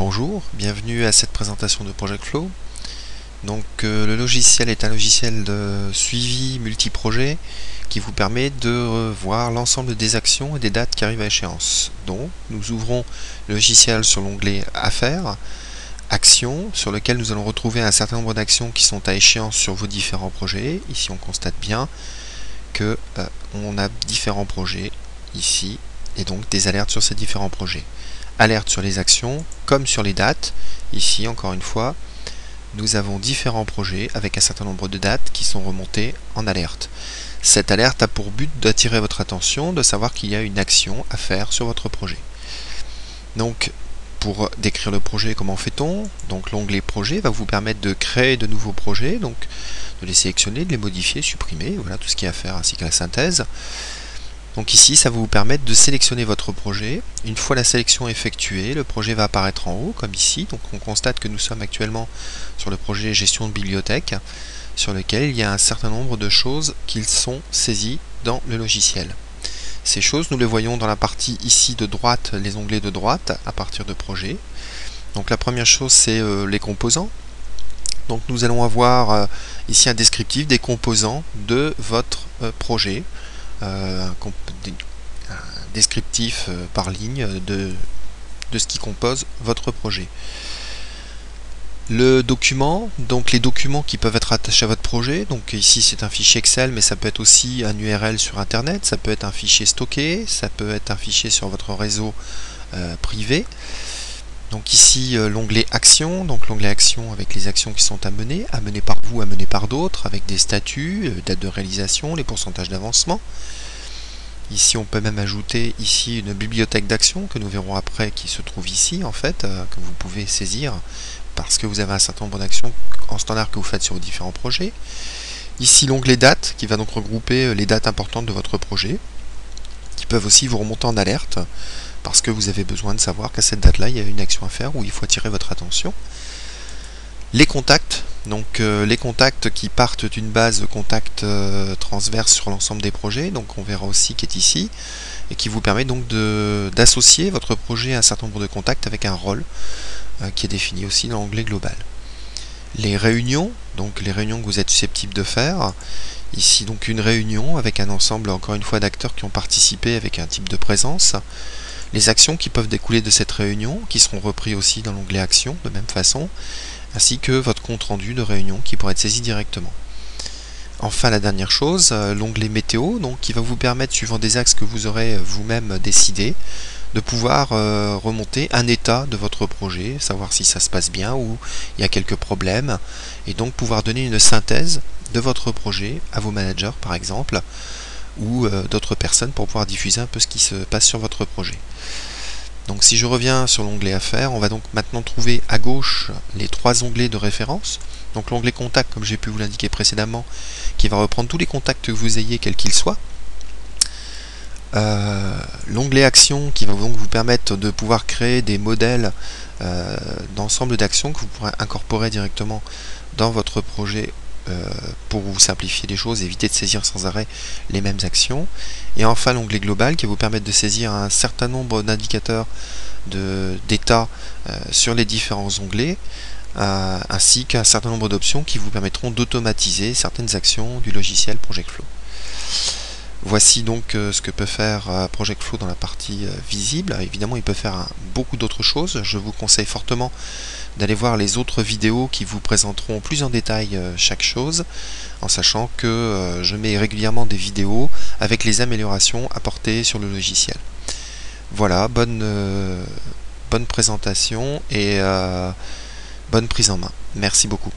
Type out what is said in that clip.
Bonjour, bienvenue à cette présentation de Project Flow. Donc le logiciel est un logiciel de suivi multi-projet qui vous permet de voir l'ensemble des actions et des dates qui arrivent à échéance. Donc nous ouvrons le logiciel sur l'onglet Affaires, Actions, sur lequel nous allons retrouver un certain nombre d'actions qui sont à échéance sur vos différents projets. Ici on constate bien que on a différents projets ici et donc des alertes sur ces différents projets. Alerte sur les actions comme sur les dates. Ici encore une fois nous avons différents projets avec un certain nombre de dates qui sont remontées en alerte. Cette alerte a pour but d'attirer votre attention, de savoir qu'il y a une action à faire sur votre projet. Donc pour décrire le projet, comment fait-on? Donc l'onglet projet va vous permettre de créer de nouveaux projets, donc de les sélectionner, de les modifier, supprimer, voilà tout ce qu'il y a à faire ainsi que la synthèse. Donc ici, ça va vous permettre de sélectionner votre projet. Une fois la sélection effectuée, le projet va apparaître en haut, comme ici. Donc on constate que nous sommes actuellement sur le projet gestion de bibliothèque, sur lequel il y a un certain nombre de choses qui sont saisies dans le logiciel. Ces choses, nous les voyons dans la partie ici de droite, les onglets de droite, à partir de projet. Donc la première chose, c'est les composants. Donc nous allons avoir ici un descriptif des composants de votre projet. Un descriptif par ligne de ce qui compose votre projet. Le document, donc les documents qui peuvent être attachés à votre projet, donc ici c'est un fichier Excel, mais ça peut être aussi un URL sur internet, ça peut être un fichier stocké, ça peut être un fichier sur votre réseau privé. Donc ici l'onglet Actions, donc l'onglet Actions avec les actions qui sont à mener par vous, à mener par d'autres, avec des statuts, date de réalisation, les pourcentages d'avancement. Ici on peut même ajouter ici une bibliothèque d'actions que nous verrons après qui se trouve ici en fait, que vous pouvez saisir parce que vous avez un certain nombre d'actions en standard que vous faites sur vos différents projets. Ici l'onglet Dates qui va donc regrouper les dates importantes de votre projet, qui peuvent aussi vous remonter en alerte parce que vous avez besoin de savoir qu'à cette date-là, il y a une action à faire où il faut attirer votre attention. Les contacts, donc les contacts qui partent d'une base de contacts transverse sur l'ensemble des projets, donc on verra aussi qui est ici, et qui vous permet donc d'associer votre projet à un certain nombre de contacts avec un rôle qui est défini aussi dans l'onglet global. Les réunions, donc les réunions que vous êtes susceptibles de faire, ici donc une réunion avec un ensemble encore une fois d'acteurs qui ont participé avec un type de présence. Les actions qui peuvent découler de cette réunion, qui seront repris aussi dans l'onglet Actions de même façon, ainsi que votre compte rendu de réunion qui pourra être saisi directement. Enfin la dernière chose, l'onglet Météo, donc qui va vous permettre, suivant des axes que vous aurez vous-même décidé, de pouvoir remonter un état de votre projet, savoir si ça se passe bien ou il y a quelques problèmes, et donc pouvoir donner une synthèse de votre projet à vos managers par exemple, ou d'autres personnes pour pouvoir diffuser un peu ce qui se passe sur votre projet. Donc si je reviens sur l'onglet Affaires, on va donc maintenant trouver à gauche les trois onglets de référence. Donc l'onglet Contact, comme j'ai pu vous l'indiquer précédemment, qui va reprendre tous les contacts que vous ayez, quels qu'ils soient. L'onglet Actions, qui va donc vous permettre de pouvoir créer des modèles d'ensemble d'actions que vous pourrez incorporer directement dans votre projet pour vous simplifier les choses, éviter de saisir sans arrêt les mêmes actions. Et enfin l'onglet global qui va vous permettre de saisir un certain nombre d'indicateurs d'état sur les différents onglets, ainsi qu'un certain nombre d'options qui vous permettront d'automatiser certaines actions du logiciel Project Flow. Voici donc ce que peut faire Project Flow dans la partie visible. Évidemment il peut faire beaucoup d'autres choses. Je vous conseille fortement d'aller voir les autres vidéos qui vous présenteront plus en détail chaque chose, en sachant que je mets régulièrement des vidéos avec les améliorations apportées sur le logiciel. Voilà, bonne présentation et bonne prise en main. Merci beaucoup.